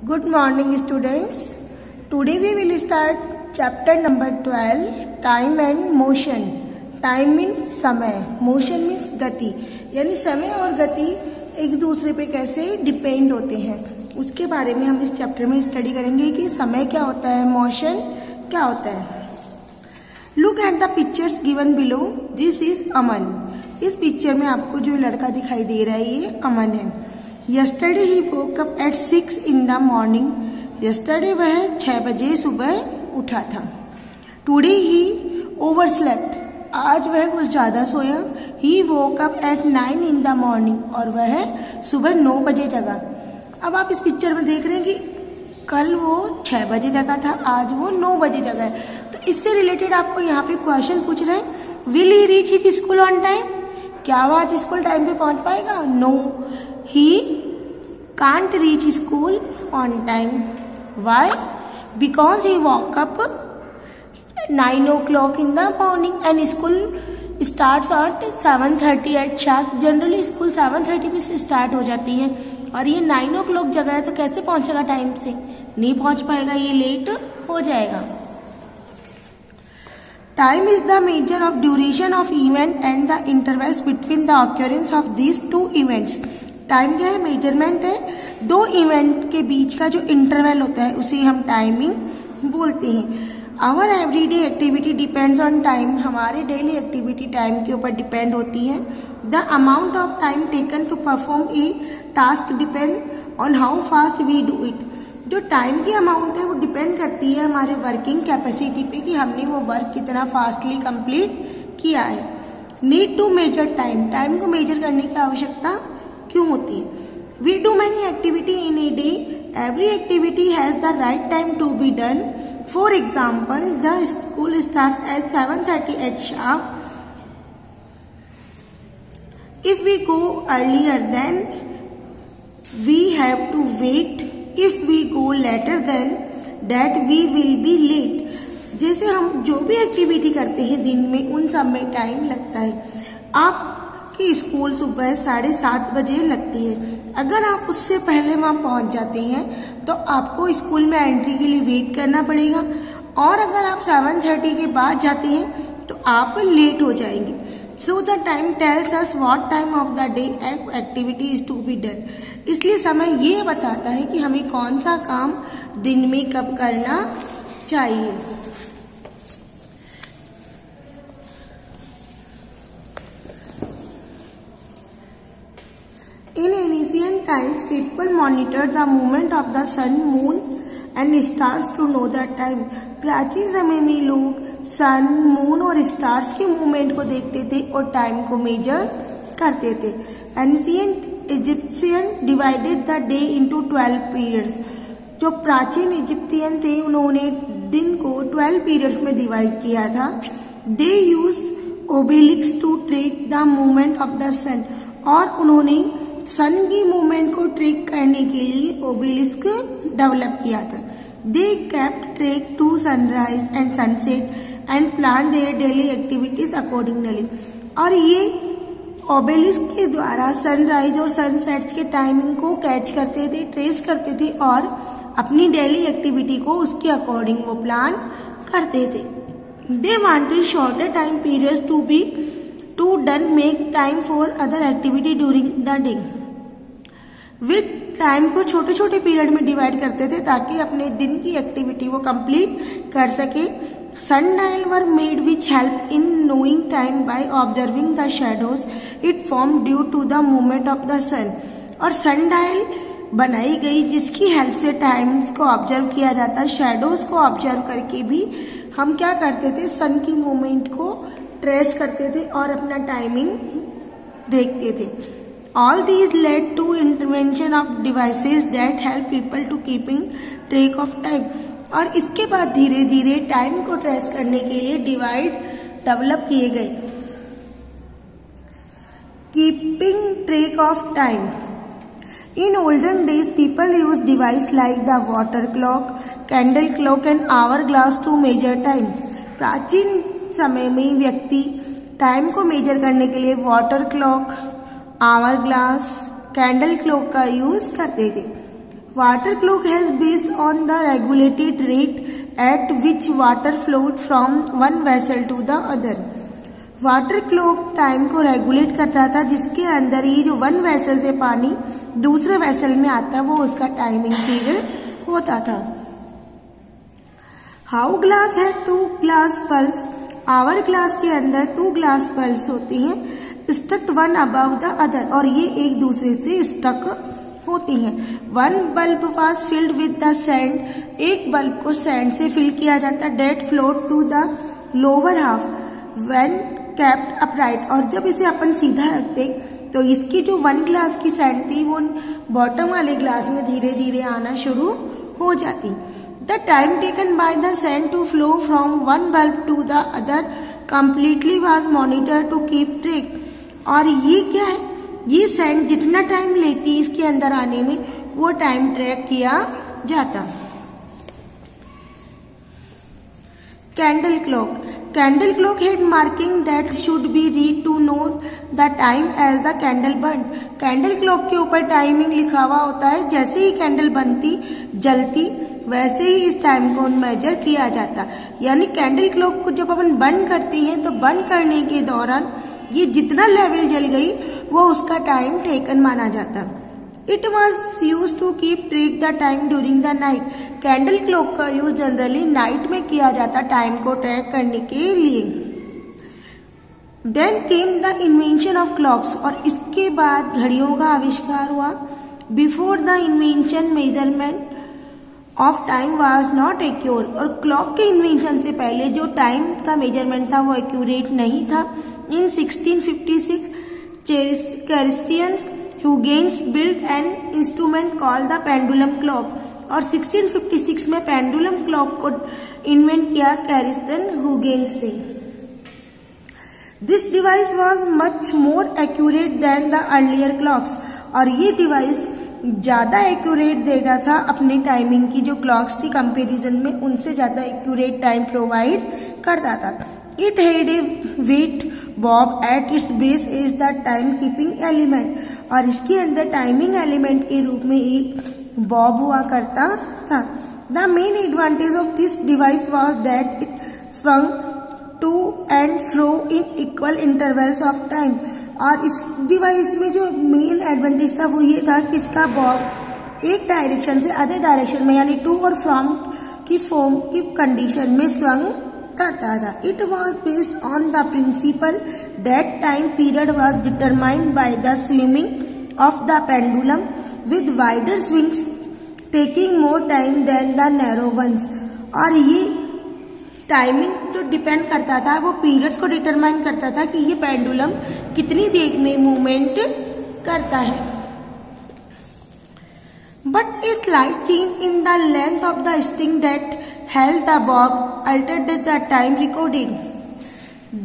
Good morning students. Today we will start chapter number 12 time and motion. Time means समय, motion means गति, यानी समय और गति एक दूसरे पे कैसे डिपेंड होते हैं उसके बारे में हम इस चैप्टर में स्टडी करेंगे कि समय क्या होता है, मोशन क्या होता है. Look at the pictures given below. This is अमन. इस पिक्चर में आपको जो लड़का दिखाई दे रहा है ये अमन है. Yesterday he woke up at 6 in the morning. Yesterday वह 6 बजे सुबह उठा था. Today he overslept. आज वह कुछ ज्यादा सोया. He woke up at 9 in the morning. और वह सुबह 9 बजे जगा. अब आप इस पिक्चर में देख रहे हैं कि कल वो 6 बजे जगा था, आज वो 9 बजे जगा है. तो इससे रिलेटेड आपको यहाँ पे क्वेश्चन पूछ रहे हैं, will he reach his school on time? क्या वो आज स्कूल टाइम पे पहुंच पाएगा? No, he can't reach school on time. Why? Because he walk up 9 o'clock in the morning and school starts at 7:30 at sharp. Generally school 7:30 पे start हो जाती है और ये 9 o'clock जगह है तो कैसे पहुंचेगा टाइम से? नहीं पहुंच पाएगा, ये लेट हो जाएगा. Time is the measure of duration of event and the intervals between the occurrence of these two events. Time क्या है? मेजरमेंट है. दो इवेंट के बीच का जो इंटरवल होता है उसे हम टाइमिंग बोलते हैं. Our everyday activity depends on time. हमारे डेली एक्टिविटी टाइम के ऊपर डिपेंड होती है. The amount of time taken to perform a task depend on how fast we do it. जो टाइम की अमाउंट है वो डिपेंड करती है हमारे वर्किंग कैपेसिटी पे कि हमने वो वर्क कितना फास्टली कंप्लीट किया है. Need to measure time. Time को मेजर करने की आवश्यकता क्यों होती है? We do many activity in a day. Every activity has the right time to be done. For example, the school start at 7:30 at sharp. If we go earlier then we have to wait. If we go later then that we will be late. जैसे हम जो भी activity करते हैं दिन में उन सब में टाइम लगता है. आपकी स्कूल सुबह 7:30 बजे लगती है. अगर आप उससे पहले वहां पहुंच जाते हैं तो आपको स्कूल में एंट्री के लिए वेट करना पड़ेगा और अगर आप 7:30 के बाद जाते हैं तो आप लेट हो जाएंगे. So the time tells us what time of the day activity is to be done. इसलिए समय ये बताता है कि हमें कौन सा काम दिन में कब करना चाहिए. In ancient times, people monitored the movement of the sun, moon and stars to know the time. प्राचीन समय में लोग सन, मून और स्टार्स के मूवमेंट को देखते थे और टाइम को मेजर करते थे. Ancient Egyptian divided the day into 12 periods. जो प्राचीन इजिप्शियन थे उन्होंने दिन को 12 पीरियड्स में डिवाइड किया था. They use obelisk to track the movement of the sun. और उन्होंने सन की मूवमेंट को ट्रैक करने के लिए ओबेलिस्क डेवलप किया था. They kept track to sunrise and sunset and planned their daily activities accordingly. और ये ओबेलिस्क के द्वारा सनराइज और सनसेट्स के टाइमिंग को कैच करते थे, ट्रेस करते थे और अपनी डेली एक्टिविटी को उसके अकॉर्डिंग वो प्लान करते थे. They wanted shorter time periods to done make time for other activity during the day. With time को छोटे छोटे पीरियड में डिवाइड करते थे ताकि अपने दिन की एक्टिविटी वो कंप्लीट कर सके. Sundial were made which help in knowing time by observing the shadows it form due to the movement of the sun. और सनडायल बनाई गई जिसकी हेल्प से टाइम को ऑब्जर्व किया जाता है. शैडोज को ऑब्जर्व करके भी हम क्या करते थे, सन की मूवमेंट को ट्रेस करते थे और अपना टाइमिंग देखते थे. All these led to invention of devices that help people to keeping track of time. और इसके बाद धीरे धीरे टाइम को ट्रेस करने के लिए डिवाइड डेवलप किए गए. Keeping track of time. In olden days, people used devices like the water clock, candle clock and hourglass to measure time. प्राचीन समय में व्यक्ति टाइम को मेजर करने के लिए water clock, hourglass, candle clock का यूज करते थे. Water clock has based on the regulated rate at which water flowed from one vessel to the other. Water clock time को रेगुलेट करता था, जिसके अंदर ही जो वन वेसल से पानी दूसरे वेसल में आता वो उसका टाइमिंग पीरियड होता था. हाउ ग्लास है 2 ग्लास पल्स. आवर ग्लास के अंदर 2 ग्लास पल्स होती हैं, stuck one above the other, और ये एक दूसरे से स्टक होती हैं. One bulb was filled with the sand. एक बल्ब को सैंड से फिल किया जाता. That float to the lower half when kept upright. और जब इसे अपन सीधा रखते तो इसकी जो 1 ग्लास की सैंड थी वो बॉटम वाले ग्लास में धीरे धीरे आना शुरू हो जाती. The time taken by the sand to flow from one bulb to the other completely was monitor to keep track. और ये क्या है, ये सैंड जितना टाइम लेती इसके अंदर आने में वो टाइम ट्रैक किया जाता. Candle clock. Candle clock had marking that should be read to know the time as the candle burned. Candle clock के ऊपर टाइमिंग लिखा हुआ होता है. जैसे ही कैंडल बनती जलती वैसे ही इस टाइम को मेजर किया जाता. यानी कैंडल क्लॉक को जब अपन बंद करते हैं तो बंद करने के दौरान ये जितना लेवल जल गई वो उसका टाइम टेकन माना जाता. It was use to keep track the time during the night. Candle clock का यूज जनरली नाइट में किया जाता टाइम को ट्रैक करने के लिए. Then came the invention of clocks. और इसके बाद घड़ियों का आविष्कार हुआ. Before the invention measurement of time was not accurate. और क्लॉक के इन्वेंशन से पहले जो टाइम का मेजरमेंट था वो एक्यूरेट नहीं था. In 1656 Christiaan Huygens built an instrument called the pendulum clock. और 1656 में पेंडुलम क्लॉक को इन्वेंट किया कैरिस्टन ह्यूगेन्स ने. This device was much more accurate then the earlier clocks. और ये डिवाइस ज्यादा एक्यूरेट देता था अपनी टाइमिंग की जो क्लॉक्स थी कंपैरिजन में, उनसे ज्यादा एक्यूरेट टाइम प्रोवाइड करता था. It had a weight bob at its base is the timekeeping element. और इसके अंदर टाइमिंग एलिमेंट के रूप में एक बॉब हुआ करता था. The main advantage of this device was that it swung to and fro in equal intervals of time. और इस डिवाइस में जो मेन एडवांटेज था वो ये था कि इसका बॉब एक डायरेक्शन से अदर डायरेक्शन में यानी टू और फ्रॉम की फॉर्म की कंडीशन में स्वंग करता था. It was based on the principal that time period was determined by the swimming of the pendulum with wider swings taking more time than the narrow ones. और ये timing जो depend करता था वो periods को determine करता था कि ये पेंडुलम कितनी देर में मूवमेंट करता है. But a slight change in the length of the string that held the Bob Altered the time recorded.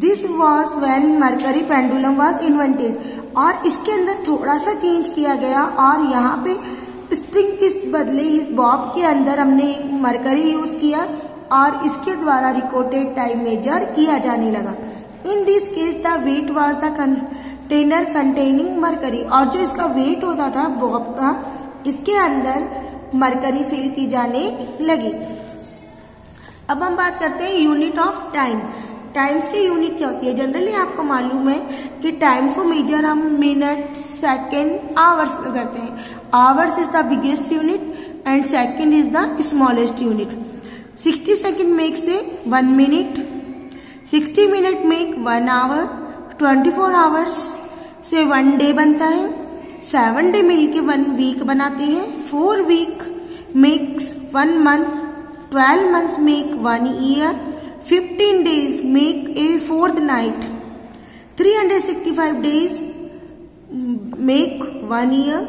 This was when mercury pendulum was invented. और इसके अंदर थोड़ा सा चेंज किया गया और यहाँ पे स्ट्रिंग के बदले इस बॉब के अंदर हमने एक मरकरी यूज किया और इसके द्वारा रिकॉर्डेड टाइम मेजर किया जाने लगा. In this case the wait was the container containing mercury. और जो इसका वेट होता था बॉब का, इसके अंदर मरकरी फिल की जाने लगी. अब हम बात करते हैं यूनिट ऑफ टाइम. टाइम्स की यूनिट क्या होती है. जनरली आपको मालूम है कि टाइम को मेजर हम मिनट, सेकेंड, आवर्स में करते हैं. Hours is the biggest unit and second is the smallest unit. 60 second make से 1 minute, 60 minute make 1 hour, 24 hours से 1 डे बनता है, 7 डे मिलके 1 वीक बनाते हैं, 4 week makes 1 month, 12 month make 1 year, 15 days make a fortnight, 365 days make 1 year,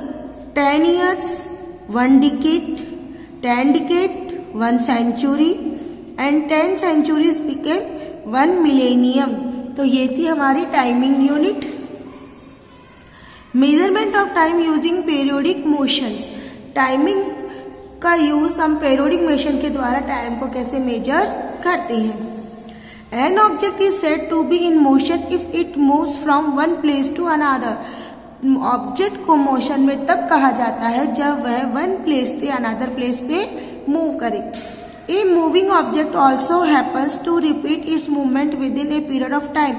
10 years 1 decade, 10 decade 1 century and 10 centuries became 1 millennium. तो ये थी हमारी timing unit. Measurement of time using periodic motions. Timing का use हम periodic motion के द्वारा time को कैसे मेजर करते हैं. An object is said to be in motion if it moves from one place to another. Object को motion में तब कहा जाता है जब वह वन प्लेस से अनदर प्लेस पे मूव करे। A moving object also happens to repeat its movement with in a period of time.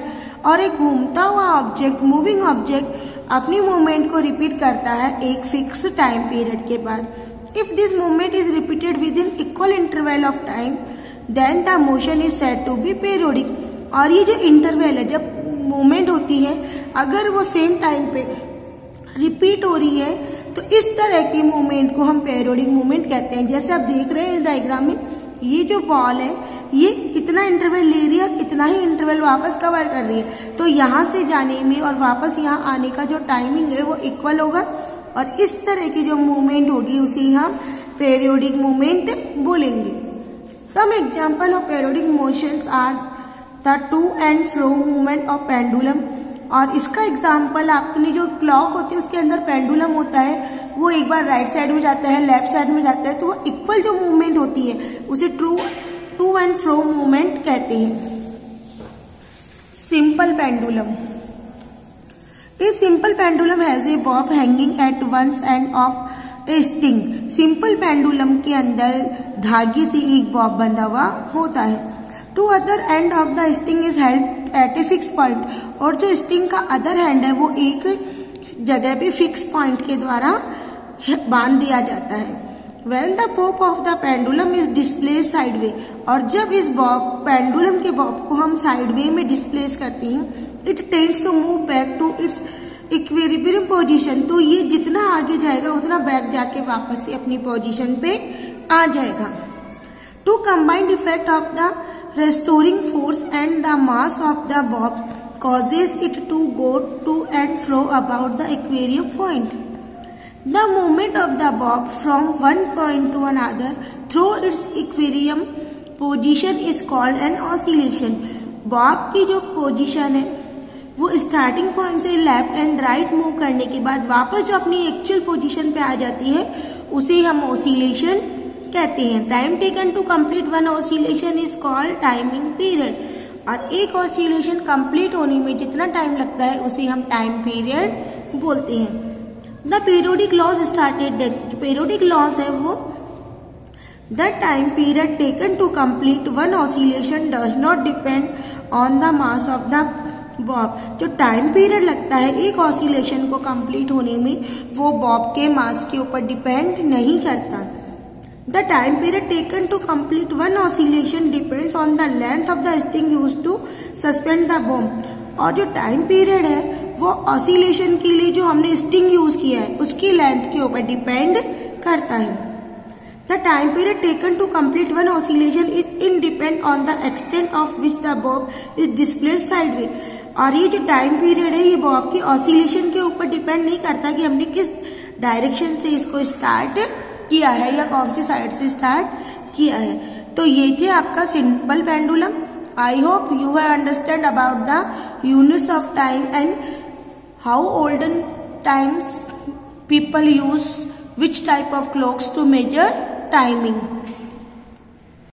और एक घूमता हुआ ऑब्जेक्ट, मूविंग ऑब्जेक्ट अपनी मूवमेंट को रिपीट करता है एक फिक्स टाइम पीरियड के बाद। If this movement is repeated with in equal interval of time then the motion is said to be periodic. और ये जो इंटरवल है, जब मूवमेंट होती है, अगर वो सेम टाइम पे रिपीट हो रही है तो इस तरह की मूवमेंट को हम पीरियोडिक मूवमेंट कहते हैं। जैसे आप देख रहे हैं डायग्राम में, ये जो बॉल है ये इतना इंटरवल ले रही है और इतना ही इंटरवल वापस कवर कर रही है, तो यहाँ से जाने में और वापस यहाँ आने का जो टाइमिंग है वो इक्वल होगा और इस तरह की जो मूवमेंट होगी उसे हम पीरियोडिक मूवमेंट बोलेंगे। Some example of periodic motions are the to and fro movement of pendulum. और इसका एग्जाम्पल अपनी जो क्लॉक होती है उसके अंदर पेंडुलम होता है, वो एक बार राइट साइड में जाता है, लेफ्ट साइड में जाता है, तो वो इक्वल जो मूवमेंट होती है उसे टू एंड फ्रो मूवमेंट कहते हैं। Simple pendulum. A simple pendulum has a bob hanging at one end of a string. Simple pendulum के अंदर धागे से एक बॉब बंधा हुआ होता है। To other end of the string is held at a fix point. और जो स्टिंग का अदर हैंड है वो एक जगह पे फिक्स पॉइंट के द्वारा बांध दिया जाता है। When the pop of the pendulum is displaced sideways, और जब इस पेंडुलम के बॉब को हम साइडवे में डिस्प्लेस करते हैं, it tends to move back to its equilibrium position। तो ये जितना आगे जाएगा उतना बैक जाके वापस से अपनी पोजीशन पे आ जाएगा। To combine effect of the restoring force and the mass of the bob causes it to go to and fro about the equilibrium point। The movement of the bob from one point to another through its equilibrium position is called an oscillation। Bob की जो position है वो starting point से left and right move करने के बाद वापस जो अपनी एक्चुअल पोजीशन पे आ जाती है उसे हम ऑसिलेशन कहते हैं। Time taken to complete one oscillation is called timing period. और एक ऑसिलेशन कंप्लीट होने में जितना टाइम लगता है उसे हम टाइम पीरियड बोलते हैं। The periodic laws started that. Periodic laws है वो the time period taken to complete one oscillation does not depend on the mass of the bob. जो टाइम पीरियड लगता है एक ऑसिलेशन को कंप्लीट होने में वो बॉब के मास के ऊपर डिपेंड नहीं करता। The time period taken to complete one oscillation depends on the length of the string used to suspend the bob. और जो टाइम पीरियड है वो ऑसिलेशन के लिए जो हमने स्ट्रिंग यूज किया है उसकी लेंथ के ऊपर डिपेंड करता है। The time period taken to complete one oscillation is independent on the extent of which the bob is displaced sideway. और ये जो टाइम पीरियड है ये बॉब की ऑसिलेशन के ऊपर डिपेंड नहीं करता कि हमने किस डायरेक्शन से इसको स्टार्ट किया है या कौन सी साइड से स्टार्ट किया है। तो ये थे आपका simple pendulum. I hope you have understand about the units of time and how olden times people use which type of clocks to measure timing.